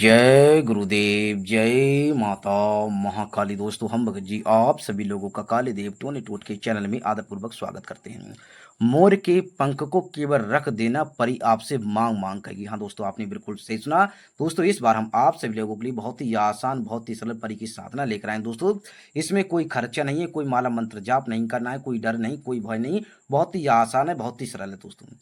जय गुरुदेव, जय माता महाकाली। दोस्तों, हम भगत जी आप सभी लोगों का काली देव टोनी टोट के चैनल में आदरपूर्वक स्वागत करते हैं। मोर के पंख को केवल रख देना परी आपसे मांग मांग कहेगी। हाँ दोस्तों, आपने बिल्कुल सही सुना। दोस्तों, इस बार हम आप सभी लोगों के लिए बहुत ही आसान, बहुत ही सरल परी की साधना लेकर आए हैं। दोस्तों, इसमें कोई खर्चा नहीं है, कोई माला मंत्र जाप नहीं करना है, कोई डर नहीं, कोई भय नहीं। बहुत ही आसान है, बहुत ही सरल है। दोस्तों,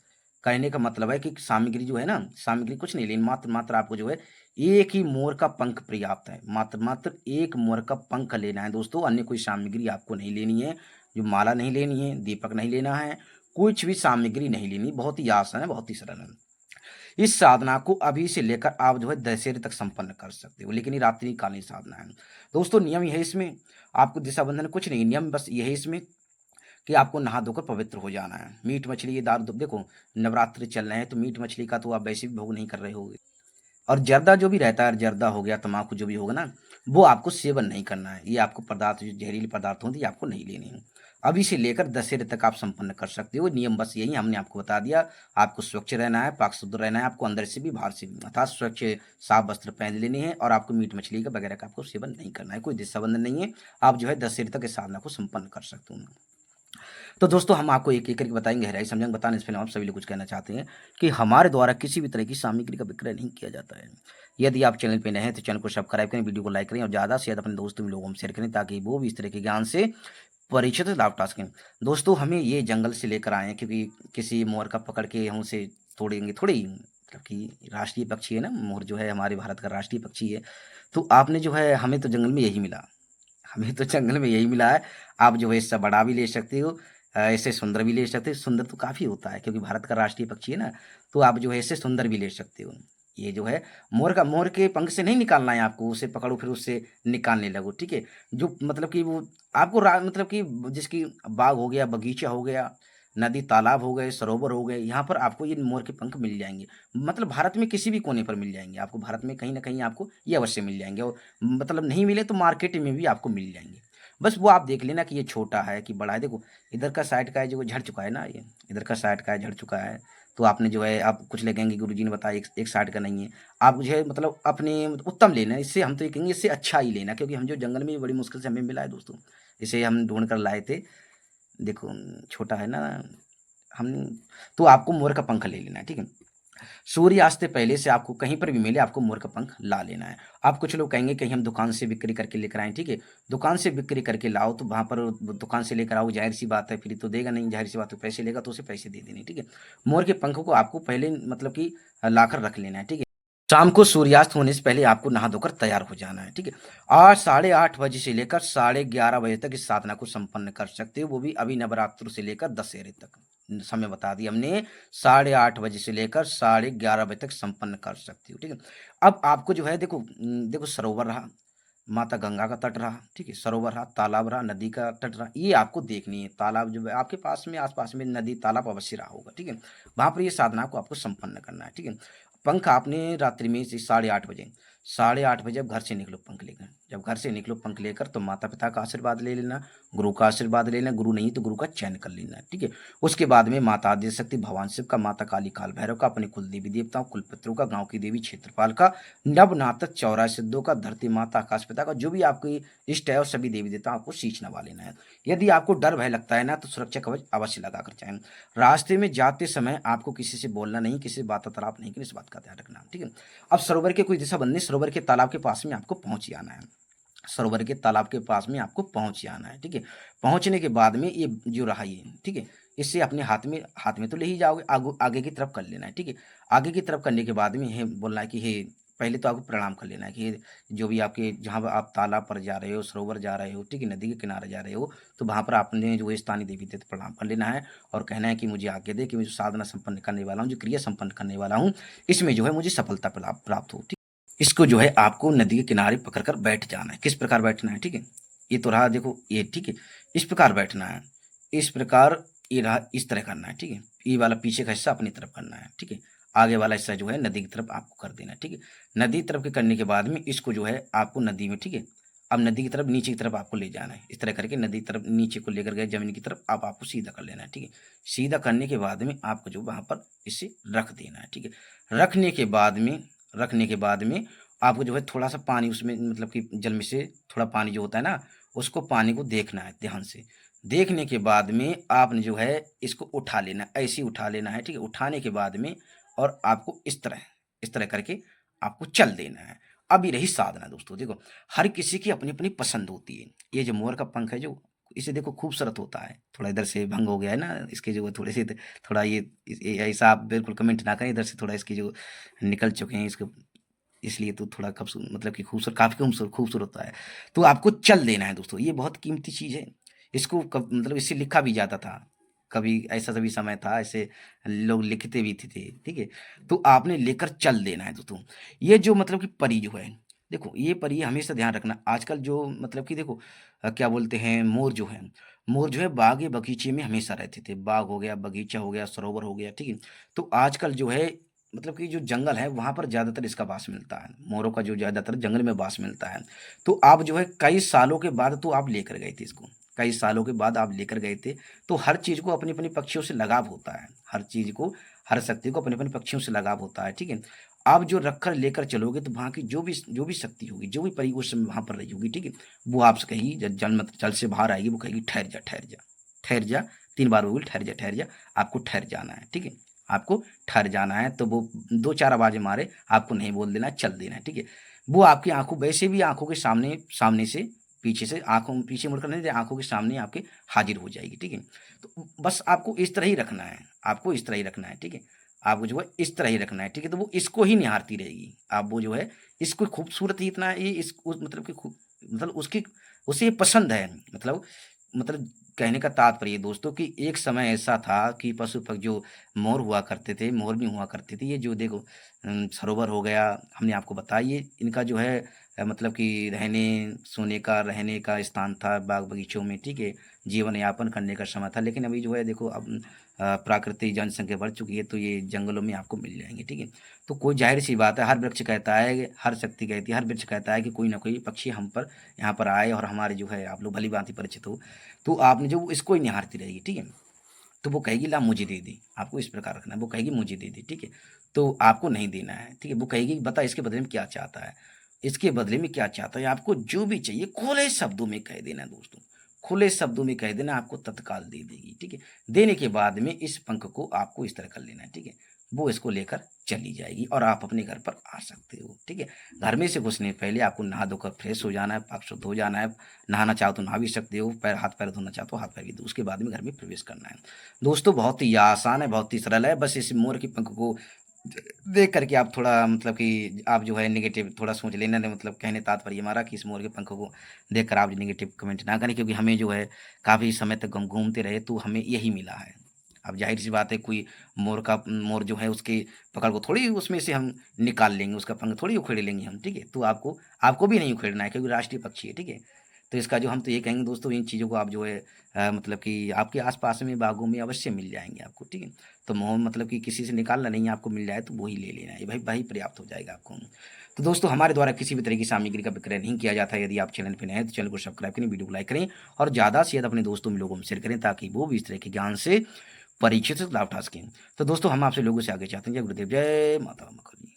कहने का मतलब है कि सामग्री जो है ना, सामग्री कुछ नहीं लेनी, मात्र मात्र आपको जो है एक ही मोर का पंख पर्याप्त है। मात्र मात्र एक मोर का पंख लेना है दोस्तों, अन्य कोई सामग्री आपको नहीं लेनी है। जो माला नहीं लेनी है, दीपक नहीं लेना है, कुछ भी सामग्री नहीं लेनी। बहुत ही आसान है, बहुत ही सरल है। इस साधना को अभी से लेकर आप जो है दशहरे तक संपन्न कर सकते हो, लेकिन ये रात्रि कालीन साधना है। दोस्तों, नियम यह है इसमें, आपको दिशा बंधन कुछ नहीं, नियम बस यही इसमें कि आपको नहा धोकर पवित्र हो जाना है। मीट मछली, ये दारू देखो, नवरात्रि चल रहे हैं तो मीट मछली का तो आप वैसे भी भोग नहीं कर रहे होगे। और जर्दा जो भी रहता है, जर्दा हो गया, तम्बाकू जो भी होगा ना, वो आपको सेवन नहीं करना है। ये आपको पदार्थ, जो जहरीले पदार्थ होते हैं, आपको नहीं लेने हैं। अभी से लेकर दशहरे तक आप संपन्न कर सकते हो। नियम बस यही हमने आपको बता दिया। आपको स्वच्छ रहना है, पाक शुद्ध रहना है, आपको अंदर से भी बाहर से भी, अर्थात स्वच्छ साफ वस्त्र पहन लेने हैं, और आपको मीट मछली का वगैरह का आपको सेवन नहीं करना है। कोई दिशाबंधन नहीं है। आप जो है दशहरे तक इस साधना को संपन्न कर सकते हो। तो दोस्तों, हम आपको एक एक करके बताएंगे, गहराई समझेंगे। बताने से पहले आप सभी लोग कुछ कहना चाहते हैं कि हमारे द्वारा किसी भी तरह की सामग्री का विक्रय नहीं किया जाता है। यदि आप चैनल पे नए हैं तो चैनल को सब्सक्राइब करें, वीडियो को लाइक करें और ज़्यादा से ज़्यादा अपने दोस्तों लोगों में शेयर करें, ताकि वो भी इस तरह के ज्ञान से परिचित लाभ उठा सकें। दोस्तों, हमें ये जंगल से लेकर आए हैं, क्योंकि किसी मोर का पकड़ के हम उसे तोड़ेंगे थोड़ी ही, मतलब कि राष्ट्रीय पक्षी है ना, मोर जो है हमारे भारत का राष्ट्रीय पक्षी है। तो आपने जो है, हमें तो जंगल में यही मिला, हमें तो जंगल में यही मिला है। आप जो है इससे बड़ा भी ले सकते हो, इससे सुंदर भी ले सकते हो। सुंदर तो काफ़ी होता है, क्योंकि भारत का राष्ट्रीय पक्षी है ना, तो आप जो है इससे सुंदर भी ले सकते हो। ये जो है मोर का, मोर के पंख से नहीं निकालना है आपको, उसे पकड़ो फिर उससे निकालने लगो, ठीक है। जो मतलब कि वो आपको मतलब कि जिसकी बाग हो गया, बगीचा हो गया, नदी तालाब हो गए, सरोवर हो गए, यहाँ पर आपको ये मोर के पंख मिल जाएंगे। मतलब भारत में किसी भी कोने पर मिल जाएंगे आपको, भारत में कहीं ना कहीं आपको ये अवश्य मिल जाएंगे। और मतलब नहीं मिले तो मार्केट में भी आपको मिल जाएंगे। बस वो आप देख लेना कि ये छोटा है कि बड़ा है। देखो, इधर का साइड का है जो झड़ चुका है ना, ये इधर का साइड का है, झड़ चुका है। तो आपने जो है, आप कुछ लगेंगे गुरुजी ने बताया एक साइड का नहीं है। आप मुझे मतलब अपने उत्तम लेना है, इससे हम तो ये कहेंगे इससे अच्छा ही लेना, क्योंकि हम जो जंगल में बड़ी मुश्किल से हमें मिला है दोस्तों, इसे हम ढूंढ कर लाए थे। देखो, छोटा है ना, हम तो आपको मोर का पंख ले लेना है, ठीक है। सूर्यास्त से पहले से आपको कहीं पर भी मिले, आपको मोर का पंख ला लेना है। आप कुछ लोग कहेंगे कहीं हम दुकान से बिक्री करके लेकर आएँ, ठीक है। दुकान से बिक्री करके लाओ तो वहाँ पर दुकान से लेकर आओ, ज़ाहिर-सी बात है फ्री तो देगा नहीं, ज़ाहिर-सी बात है पैसे लेगा तो उसे पैसे दे देने, ठीक है। मोर के पंख को आपको पहले मतलब कि लाकर रख लेना है, ठीक है। शाम को सूर्यास्त होने से पहले आपको नहा धोकर तैयार हो जाना है, ठीक है। आज 8:30 बजे से लेकर 11:30 बजे तक इस साधना को संपन्न कर सकते हो, वो भी अभी नवरात्र से लेकर दशहरे तक। समय बता दिया हमने, 8:30 बजे से लेकर 11:30 बजे तक संपन्न कर सकती हो, ठीक है। अब आपको जो है देखो, देखो सरोवर रहा, माता गंगा का तट रहा, ठीक है, सरोवर रहा, तालाब रहा, नदी का तट रहा, ये आपको देखनी है। तालाब जो है आपके पास में, आस-पास में नदी तालाब अवश्य रहा होगा, ठीक है। वहाँ पर ये साधना को आपको संपन्न करना है, ठीक है। पंख आपने रात्रि में से 8:30 बजे, 8:30 बजे जब घर से निकलो पंख लेकर, जब घर से निकलो पंख लेकर, तो माता पिता का आशीर्वाद ले लेना, गुरु का आशीर्वाद ले लेना, गुरु नहीं तो गुरु का चयन कर लेना, ठीक है। उसके बाद में माता आदिशक्ति, भगवान शिव का, माता काली, काल भैरव का, अपने कुल देवी देवताओं, कुल पितरों का, गांव की देवी क्षेत्रपाल का, नवनाथ 84 सिद्धों का, धरती माता, आकाश पिता का, जो भी आपकी इष्ट है और सभी देवी देवताओं को शीश नवा लेना है। यदि आपको डर भय लगता है ना, तो सुरक्षा कवच अवश्य लगाकर जाएं। रास्ते में जाते समय आपको किसी से बोलना नहीं, किसी बात तलाप नहीं करनी, इस बात का ध्यान रखना, ठीक है। अब सरोवर के कोई दिशा बंदी, सरोवर के तालाब के पास में आपको पहुंच जाना है। सरोवर के तालाब के पास में आपको पहुंच जाना है, ठीक है। पहुंचने के बाद में ये जो रहा ये, ठीक है, इससे अपने हाथ में तो ले ही जाओगे, आगे की तरफ कर लेना है, ठीक है। आगे की तरफ करने के बाद में हे बोलना है कि हे, पहले तो आपको प्रणाम कर लेना है कि जो भी आपके, जहाँ आप तालाब पर जा रहे हो, सरोवर जा रहे हो, ठीक है, नदी के किनारे जा रहे हो, तो वहाँ पर आपने जो है स्थानीय देवी देवता प्रणाम कर लेना है, और कहना है कि मुझे आज्ञा दे कि मैं जो साधना संपन्न करने वाला हूँ, जो क्रिया संपन्न करने वाला हूँ, इसमें जो है मुझे सफलता प्राप्त हो, ठीक। इसको जो है आपको नदी के किनारे पकड़कर बैठ जाना है। किस प्रकार बैठना है, ठीक है। ये तो रहा देखो ये, ठीक है। इस प्रकार बैठना है, इस प्रकार ये रहा, इस तरह करना है, ठीक है। ये वाला पीछे का हिस्सा अपनी तरफ करना है, ठीक है। आगे वाला हिस्सा जो है नदी की तरफ आपको कर देना है, ठीक है। नदी की तरफ के करने के बाद में इसको जो है आपको नदी में, ठीक है, अब नदी की तरफ, नीचे की तरफ आपको ले जाना है। इस तरह करके नदी की तरफ नीचे को लेकर गए, जमीन की तरफ, अब आपको सीधा कर लेना है, ठीक है। सीधा करने के बाद में आपको जो वहाँ पर इसे रख देना है, ठीक है। रखने के बाद में आपको जो है थोड़ा-सा पानी उसमें मतलब कि जल में से थोड़ा पानी जो होता है ना, उसको पानी को देखना है ध्यान से। देखने के बाद में आपने जो है इसको उठा लेना है, ऐसे ही उठा लेना है, ठीक है? उठाने के बाद में और आपको इस तरह करके आपको चल देना है। अब ये रही साधना दोस्तों, देखो हर किसी की अपनी-अपनी पसंद होती है। ये जो मोर का पंख है जो इसे देखो खूबसूरत होता है, थोड़ा इधर से भंग हो गया है ना, इसके जो थोड़े से थोड़ा ये ऐसा आप बिल्कुल कमेंट ना करें, इधर से थोड़ा इसकी जो निकल चुके हैं इसके इसलिए तो थोड़ा मतलब कि खूबसूरत काफ़ी खूबसूरत खूबसूरत होता है। तो आपको चल देना है दोस्तों, ये बहुत कीमती चीज़ है। इसको कब मतलब इससे लिखा भी जाता था। कभी ऐसा भी समय था, ऐसे लोग लिखते भी थे, ठीक है? तो आपने लेकर चल देना है दोस्तों। ये जो मतलब कि परी जो है, देखो ये परी हमेशा ध्यान रखना आजकल जो मतलब कि देखो क्या बोलते हैं मोर जो है बाग या बगीचे में हमेशा रहते थे। बाग हो गया, बगीचा हो गया, सरोवर हो गया, ठीक है? तो आजकल जो है मतलब कि जो जंगल है वहाँ पर ज़्यादातर इसका वास मिलता है। मोरों का जो ज़्यादातर जंगल में वास मिलता है। तो आप जो है कई सालों के बाद तो आप लेकर गए थे इसको। कई सालों के बाद आप लेकर गए थे। तो हर चीज़ को अपनी-अपनी पक्षियों से लगाव होता है। हर चीज़ को, हर शक्ति को अपने-अपने पक्षियों से लगाव होता है, ठीक है? आप जो रख कर लेकर चलोगे तो वहाँ की जो भी शक्ति होगी, जो भी परी उस समय वहाँ पर रही होगी, ठीक है? वो आपसे कहेगी ज जल मत जल से बाहर आएगी, वो कहेगी ठहर जा, ठहर जा, ठहर जा। 3 बार बोलेगी ठहर जा, ठहर जा। आपको ठहर जाना है, ठीक है? आपको ठहर जाना है तो वो 2-4 आवाज़ें मारे, आपको नहीं बोल देना है, चल देना है, ठीक है? वो आपकी आँखों वैसे भी आँखों के सामने सामने से पीछे से आँखों पीछे मुड़कर नहीं आँखों के सामने आपके हाज़िर हो जाएगी, ठीक है? तो बस आपको इस तरह ही रखना है, आपको इस तरह ही रखना है, ठीक है? आपको जो है इस तरह ही रखना है, ठीक है? तो वो इसको ही निहारती रहेगी। आप वो जो है इसको खूबसूरत ही इतना है ये इस उस मतलब कि खू मतलब उसकी उसे ये पसंद है मतलब कहने का तात्पर्य दोस्तों कि एक समय ऐसा था कि पशु पक जो मोर हुआ करते थे, मोरनी हुआ करती थी। ये जो देखो सरोवर हो गया, हमने आपको बताया ये इनका जो है मतलब कि रहने का स्थान था बाग-बगीचों में, ठीक है? जीवन यापन करने का समय था। लेकिन अभी जो है देखो अब प्राकृतिक जनसंख्या बढ़ चुकी है, तो ये जंगलों में आपको मिल जाएँगे, ठीक है? तो कोई ज़ाहिर-सी बात है, हर वृक्ष कहता है, हर शक्ति कहती है, हर वृक्ष कहता है कि कोई न कोई पक्षी हम पर यहाँ पर आए और हमारे जो है आप लोग भली-भाँति परिचित हो। तो आपने जो इसको ही निहारती रहेगी, ठीक है? तो वो कहेगी ला मुझे दे दे, आपको इस प्रकार रखना है, वो कहेगी मुझे दे दे, ठीक है? तो आपको नहीं देना है, ठीक है? वो कहेगी बता इसके बदले में क्या चाहता है? इसके बदले में क्या चाहता है? आपको जो भी चाहिए खुले शब्दों में कह देना दोस्तों, खुले शब्दों में कह देना आपको तत्काल दे देगी, ठीक है? देने के बाद में इस पंख को आपको इस तरह कर लेना है, ठीक है? वो इसको लेकर चली जाएगी और आप अपने घर पर आ सकते हो, ठीक है? घर में से घुसने पहले आपको नहा धोकर फ्रेश हो जाना है, पाक शुद्ध हो जाना है, नहाना चाहो तो नहा भी सकते हो, हाथ-पैर धोना चाहो तो हाथ-पैर भी धो उसके बाद में घर में प्रवेश करना है। दोस्तों बहुत ही आसान है, बहुत ही सरल है, बस इस मोर के पंख को देख कर के आप थोड़ा मतलब कि आप जो है नेगेटिव थोड़ा सोच लेना नहीं मतलब कहने तात्पर्य हमारा कि इस मोर के पंख को देखकर आप नेगेटिव कमेंट ना करें क्योंकि हमें जो है काफ़ी समय तक हम घूमते रहे तो हमें यही मिला है। अब ज़ाहिर-सी बात है कोई मोर जो है उसकी पकड़ को थोड़ी उसमें से हम निकाल लेंगे, उसका पंख थोड़ी उखेड़ लेंगे हम, ठीक है? तो आपको आपको भी नहीं उखेड़ना है क्योंकि राष्ट्रीय पक्षी है, ठीक है? तो इसका जो हम तो ये कहेंगे दोस्तों इन चीज़ों को आप जो है मतलब कि आपके आस-पास में बागों में अवश्य मिल जाएँगे आपको, ठीक है? तो मोह मतलब कि किसी से निकालना नहीं है, आपको मिल जाए तो वो ही ले लेना है, भाई वही पर्याप्त हो जाएगा आपको। तो दोस्तों हमारे द्वारा किसी भी तरह की सामग्री का विक्रय नहीं किया जाता है, यदि आप चैनल पे नए हैं तो चैनल को सब्सक्राइब करें, वीडियो को लाइक करें और ज़्यादा से ज़्यादा अपने दोस्तों में लोगों में शेयर करें ताकि वो भी इस तरह के ज्ञान से परीक्षित लाभ उठा सकें। तो दोस्तों हम आपसे लोगों से आगे चाहते हैं, जय गुरुदेव, जय माता मुखर्जी।